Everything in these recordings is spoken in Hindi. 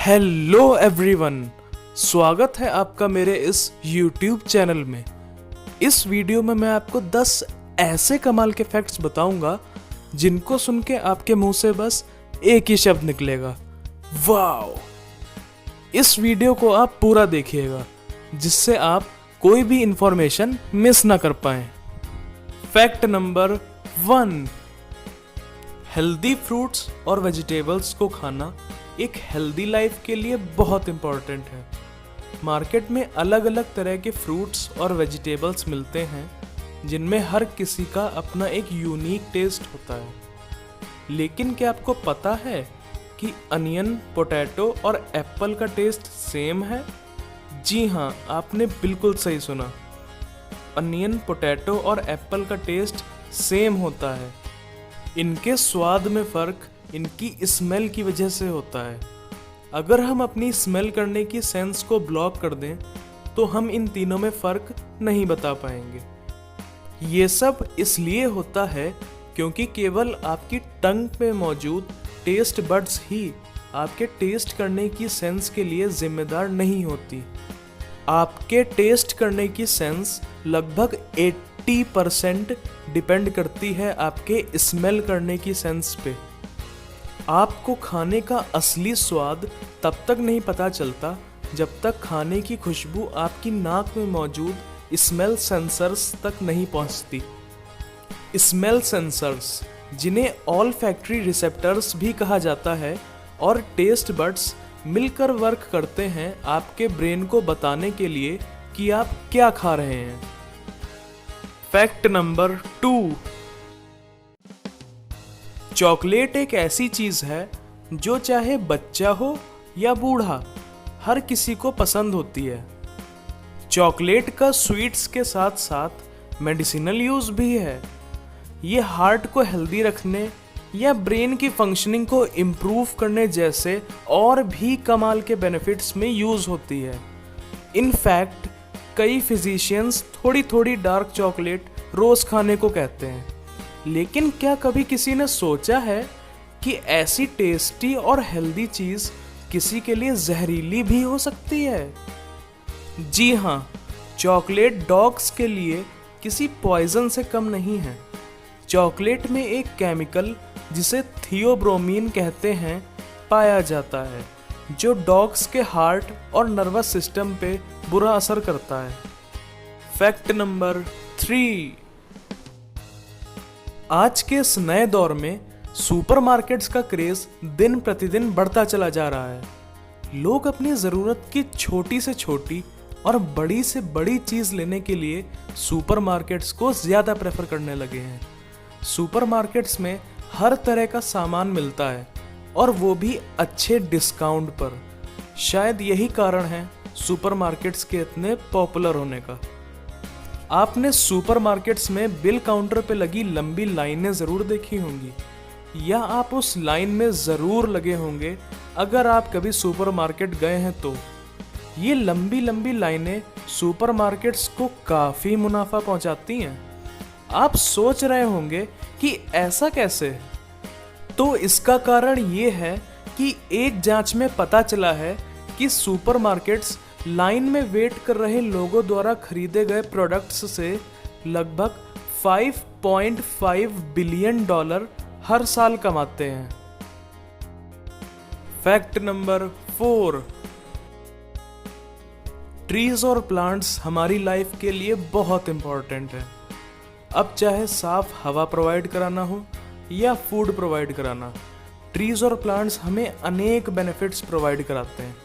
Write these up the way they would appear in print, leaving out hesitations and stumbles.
हेलो एवरीवन, स्वागत है आपका मेरे इस YouTube चैनल में। इस वीडियो में मैं आपको 10 ऐसे कमाल के फैक्ट्स बताऊंगा जिनको सुन के आपके मुंह से बस एक ही शब्द निकलेगा, वाओ। इस वीडियो को आप पूरा देखिएगा जिससे आप कोई भी इंफॉर्मेशन मिस ना कर पाएं। फैक्ट नंबर 1, हेल्दी फ्रूट्स और वेजिटेबल्स को खाना एक हेल्दी लाइफ के लिए बहुत इम्पॉर्टेंट है। मार्केट में अलग अलग तरह के फ्रूट्स और वेजिटेबल्स मिलते हैं जिनमें हर किसी का अपना एक यूनिक टेस्ट होता है। लेकिन क्या आपको पता है कि अनियन, पोटैटो और एप्पल का टेस्ट सेम है? जी हाँ, आपने बिल्कुल सही सुना। अनियन, पोटैटो और एप्पल का टेस्ट सेम होता है। इनके स्वाद में फ़र्क इनकी स्मेल की वजह से होता है। अगर हम अपनी स्मेल करने की सेंस को ब्लॉक कर दें तो हम इन तीनों में फ़र्क नहीं बता पाएंगे। ये सब इसलिए होता है क्योंकि केवल आपकी टंग पे मौजूद टेस्ट बड्स ही आपके टेस्ट करने की सेंस के लिए जिम्मेदार नहीं होती। आपके टेस्ट करने की सेंस लगभग 80% डिपेंड करती है आपके स्मेल करने की सेंस पे। आपको खाने का असली स्वाद तब तक नहीं पता चलता जब तक खाने की खुशबू आपकी नाक में मौजूद स्मेल सेंसर्स तक नहीं पहुंचती। स्मेल सेंसर्स, जिन्हें ऑल्फैक्टरी रिसेप्टर्स भी कहा जाता है, और टेस्ट बड्स मिलकर वर्क करते हैं आपके ब्रेन को बताने के लिए कि आप क्या खा रहे हैं। फैक्ट नंबर 2, चॉकलेट एक ऐसी चीज़ है जो चाहे बच्चा हो या बूढ़ा, हर किसी को पसंद होती है। चॉकलेट का स्वीट्स के साथ साथ मेडिसिनल यूज़ भी है। ये हार्ट को हेल्दी रखने या ब्रेन की फंक्शनिंग को इम्प्रूव करने जैसे और भी कमाल के बेनिफिट्स में यूज़ होती है। इनफैक्ट कई फिजिशियंस थोड़ी थोड़ी डार्क चॉकलेट रोज़ खाने को कहते हैं। लेकिन क्या कभी किसी ने सोचा है कि ऐसी टेस्टी और हेल्दी चीज़ किसी के लिए जहरीली भी हो सकती है? जी हाँ, चॉकलेट डॉग्स के लिए किसी पॉइजन से कम नहीं है। चॉकलेट में एक केमिकल जिसे थियोब्रोमीन कहते हैं पाया जाता है, जो डॉग्स के हार्ट और नर्वस सिस्टम पे बुरा असर करता है। फैक्ट नंबर 3, आज के इस नए दौर में सुपरमार्केट्स का क्रेज दिन प्रतिदिन बढ़ता चला जा रहा है। लोग अपनी ज़रूरत की छोटी से छोटी और बड़ी से बड़ी चीज़ लेने के लिए सुपरमार्केट्स को ज़्यादा प्रेफर करने लगे हैं। सुपरमार्केट्स में हर तरह का सामान मिलता है और वो भी अच्छे डिस्काउंट पर। शायद यही कारण है सुपरमार्केट्स के इतने पॉपुलर होने का। आपने सुपरमार्केट्स में बिल काउंटर पे लगी लंबी लाइनें ज़रूर देखी होंगी, या आप उस लाइन में ज़रूर लगे होंगे अगर आप कभी सुपरमार्केट गए हैं तो। ये लंबी लंबी लाइनें सुपरमार्केट्स को काफ़ी मुनाफा पहुंचाती हैं। आप सोच रहे होंगे कि ऐसा कैसे? तो इसका कारण ये है कि एक जांच में पता चला है कि सुपरमार्केट्स लाइन में वेट कर रहे लोगों द्वारा खरीदे गए प्रोडक्ट्स से लगभग 5.5 बिलियन डॉलर हर साल कमाते हैं। फैक्ट नंबर 4, ट्रीज और प्लांट्स हमारी लाइफ के लिए बहुत इंपॉर्टेंट है। अब चाहे साफ हवा प्रोवाइड कराना हो या फूड प्रोवाइड कराना, ट्रीज और प्लांट्स हमें अनेक बेनिफिट्स प्रोवाइड कराते हैं।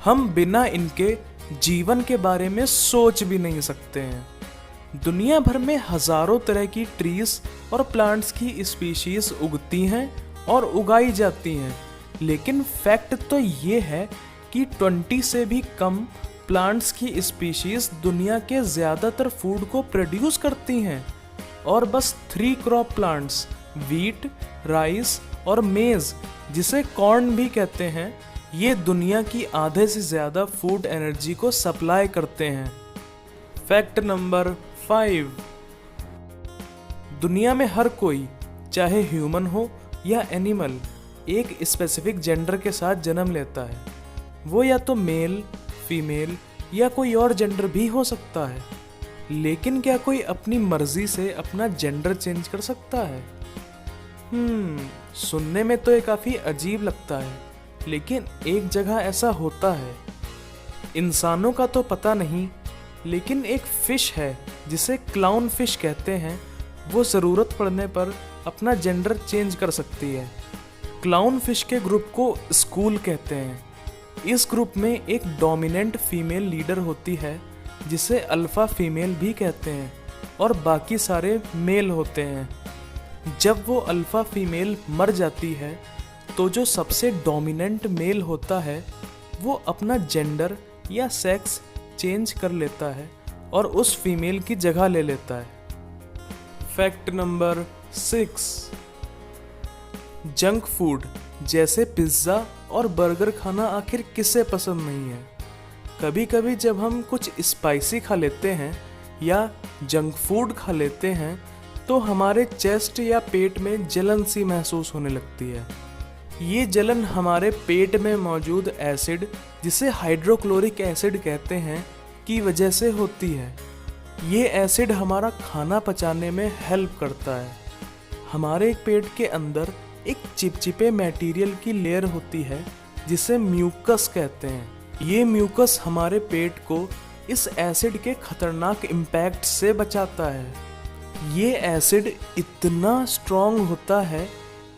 हम बिना इनके जीवन के बारे में सोच भी नहीं सकते हैं। दुनिया भर में हजारों तरह की ट्रीज और प्लांट्स की स्पीशीज उगती हैं और उगाई जाती हैं, लेकिन फैक्ट तो ये है कि 20 से भी कम प्लांट्स की स्पीशीज दुनिया के ज़्यादातर फूड को प्रोड्यूस करती हैं, और बस 3 क्रॉप प्लांट्स, वीट, राइस और मेज, जिसे कॉर्न भी कहते हैं, ये दुनिया की आधे से ज़्यादा फूड एनर्जी को सप्लाई करते हैं। फैक्ट नंबर 5, दुनिया में हर कोई, चाहे ह्यूमन हो या एनिमल, एक स्पेसिफिक जेंडर के साथ जन्म लेता है। वो या तो मेल, फीमेल या कोई और जेंडर भी हो सकता है। लेकिन क्या कोई अपनी मर्जी से अपना जेंडर चेंज कर सकता है? सुनने में तो ये काफ़ी अजीब लगता है, लेकिन एक जगह ऐसा होता है। इंसानों का तो पता नहीं, लेकिन एक फिश है जिसे क्लाउन फिश कहते हैं, वो ज़रूरत पड़ने पर अपना जेंडर चेंज कर सकती है। क्लाउन फिश के ग्रुप को स्कूल कहते हैं। इस ग्रुप में एक डोमिनेंट फीमेल लीडर होती है जिसे अल्फा फीमेल भी कहते हैं, और बाकी सारे मेल होते हैं। जब वो अल्फा फीमेल मर जाती है तो जो सबसे डोमिनेंट मेल होता है वो अपना जेंडर या सेक्स चेंज कर लेता है और उस फीमेल की जगह ले लेता है। फैक्ट नंबर 6, जंक फूड जैसे पिज्ज़ा और बर्गर खाना आखिर किसे पसंद नहीं है? कभी कभी जब हम कुछ स्पाइसी खा लेते हैं या जंक फूड खा लेते हैं तो हमारे चेस्ट या पेट में जलन सी महसूस होने लगती है। ये जलन हमारे पेट में मौजूद एसिड, जिसे हाइड्रोक्लोरिक एसिड कहते हैं, की वजह से होती है। ये एसिड हमारा खाना पचाने में हेल्प करता है। हमारे पेट के अंदर एक चिपचिपे मटेरियल की लेयर होती है जिसे म्यूकस कहते हैं। ये म्यूकस हमारे पेट को इस एसिड के खतरनाक इम्पैक्ट से बचाता है। ये एसिड इतना स्ट्रॉन्ग होता है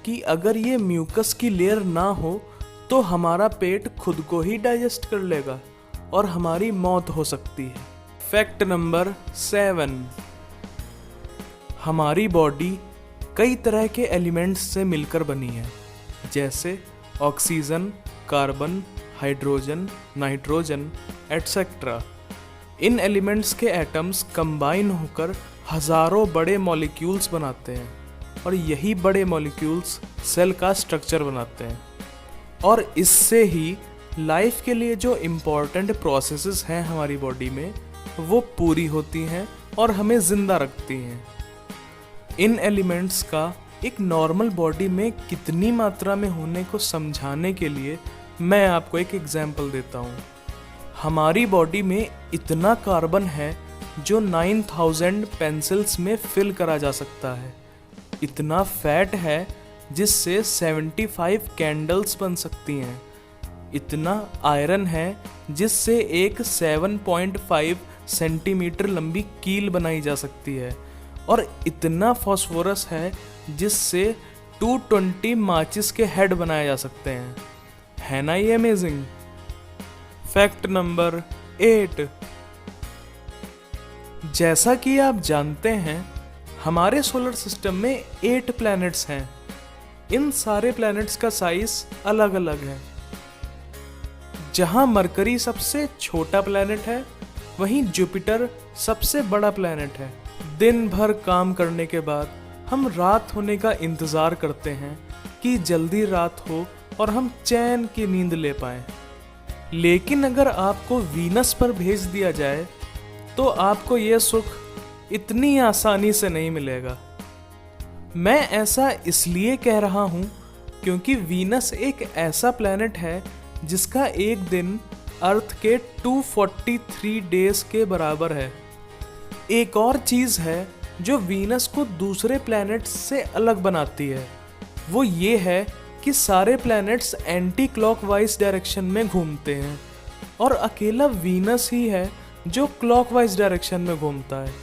कि अगर ये म्यूकस की लेयर ना हो तो हमारा पेट खुद को ही डाइजेस्ट कर लेगा और हमारी मौत हो सकती है। फैक्ट नंबर 7, हमारी बॉडी कई तरह के एलिमेंट्स से मिलकर बनी है, जैसे oxygen, carbon, hydrogen, nitrogen etcetera. इन एलिमेंट्स के एटम्स कंबाइन होकर हजारों बड़े मॉलिक्यूल्स बनाते हैं, और यही बड़े मॉलिक्यूल्स सेल का स्ट्रक्चर बनाते हैं। और इससे ही लाइफ के लिए जो इम्पॉर्टेंट प्रोसेसेस हैं हमारी बॉडी में, वो पूरी होती हैं और हमें ज़िंदा रखती हैं। इन एलिमेंट्स का एक नॉर्मल बॉडी में कितनी मात्रा में होने को समझाने के लिए मैं आपको एक एग्जाम्पल देता हूँ। हमारी बॉडी में इतना कार्बन है जो 9000 पेंसिल्स में फिल करा जा सकता है। इतना फैट है जिससे 75 कैंडल्स बन सकती हैं। इतना आयरन है जिससे एक 7.5 सेंटीमीटर लंबी कील बनाई जा सकती है, और इतना फास्फोरस है जिससे 220 माचिस के हेड बनाए जा सकते हैं। है ना ये अमेजिंग? फैक्ट नंबर 8, जैसा कि आप जानते हैं हमारे सोलर सिस्टम में 8 प्लैनेट्स हैं। इन सारे प्लैनेट्स का साइज अलग अलग है। जहां मरकरी सबसे छोटा प्लैनेट है, वहीं जुपिटर सबसे बड़ा प्लैनेट है। दिन भर काम करने के बाद हम रात होने का इंतज़ार करते हैं कि जल्दी रात हो और हम चैन की नींद ले पाएं। लेकिन अगर आपको वीनस पर भेज दिया जाए तो आपको यह सुख इतनी आसानी से नहीं मिलेगा। मैं ऐसा इसलिए कह रहा हूँ क्योंकि वीनस एक ऐसा प्लैनेट है जिसका एक दिन अर्थ के 243 डेज के बराबर है। एक और चीज़ है जो वीनस को दूसरे प्लैनेट्स से अलग बनाती है, वो ये है कि सारे प्लैनेट्स एंटी क्लॉकवाइज डायरेक्शन में घूमते हैं और अकेला वीनस ही है जो क्लॉकवाइज डायरेक्शन में घूमता है,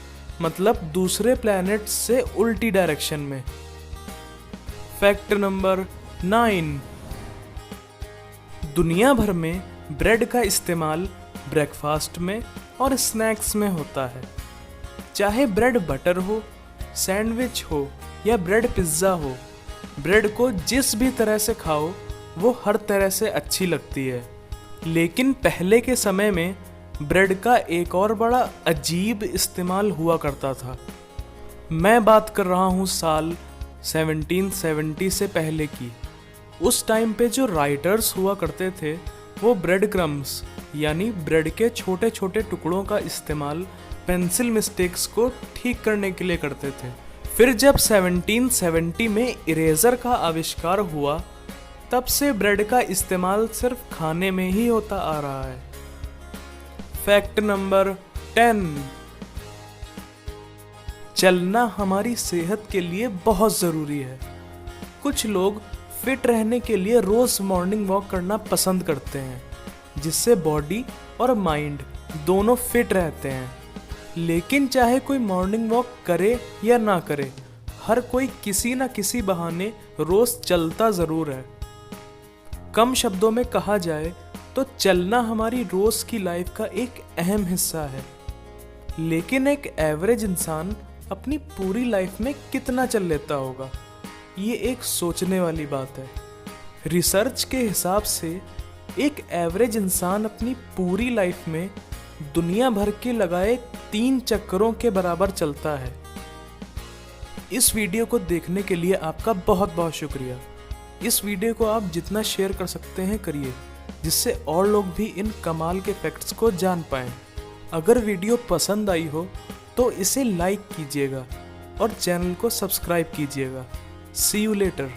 मतलब दूसरे प्लैनेट्स से उल्टी डायरेक्शन में। फैक्ट नंबर 9, दुनिया भर में ब्रेड का इस्तेमाल ब्रेकफास्ट में और स्नैक्स में होता है। चाहे ब्रेड बटर हो, सैंडविच हो या ब्रेड पिज्ज़ा हो, ब्रेड को जिस भी तरह से खाओ वो हर तरह से अच्छी लगती है। लेकिन पहले के समय में ब्रेड का एक और बड़ा अजीब इस्तेमाल हुआ करता था। मैं बात कर रहा हूँ साल 1770 से पहले की। उस टाइम पे जो राइटर्स हुआ करते थे वो ब्रेड क्रम्स यानी ब्रेड के छोटे छोटे टुकड़ों का इस्तेमाल पेंसिल मिस्टेक्स को ठीक करने के लिए करते थे। फिर जब 1770 में इरेजर का आविष्कार हुआ तब से ब्रेड का इस्तेमाल सिर्फ खाने में ही होता आ रहा है। फैक्ट नंबर 10, चलना हमारी सेहत के लिए बहुत ज़रूरी है। कुछ लोग फिट रहने के लिए रोज़ मॉर्निंग वॉक करना पसंद करते हैं, जिससे बॉडी और माइंड दोनों फिट रहते हैं। लेकिन चाहे कोई मॉर्निंग वॉक करे या ना करे, हर कोई किसी न किसी बहाने रोज़ चलता ज़रूर है। कम शब्दों में कहा जाए तो चलना हमारी रोज़ की लाइफ का एक अहम हिस्सा है। लेकिन एक एवरेज इंसान अपनी पूरी लाइफ में कितना चल लेता होगा, ये एक सोचने वाली बात है। रिसर्च के हिसाब से एक एवरेज इंसान अपनी पूरी लाइफ में दुनिया भर के लगाए 3 चक्करों के बराबर चलता है। इस वीडियो को देखने के लिए आपका बहुत बहुत शुक्रिया। इस वीडियो को आप जितना शेयर कर सकते हैं करिए, जिससे और लोग भी इन कमाल के फैक्ट्स को जान पाएं। अगर वीडियो पसंद आई हो तो इसे लाइक कीजिएगा और चैनल को सब्सक्राइब कीजिएगा। सी यू लेटर।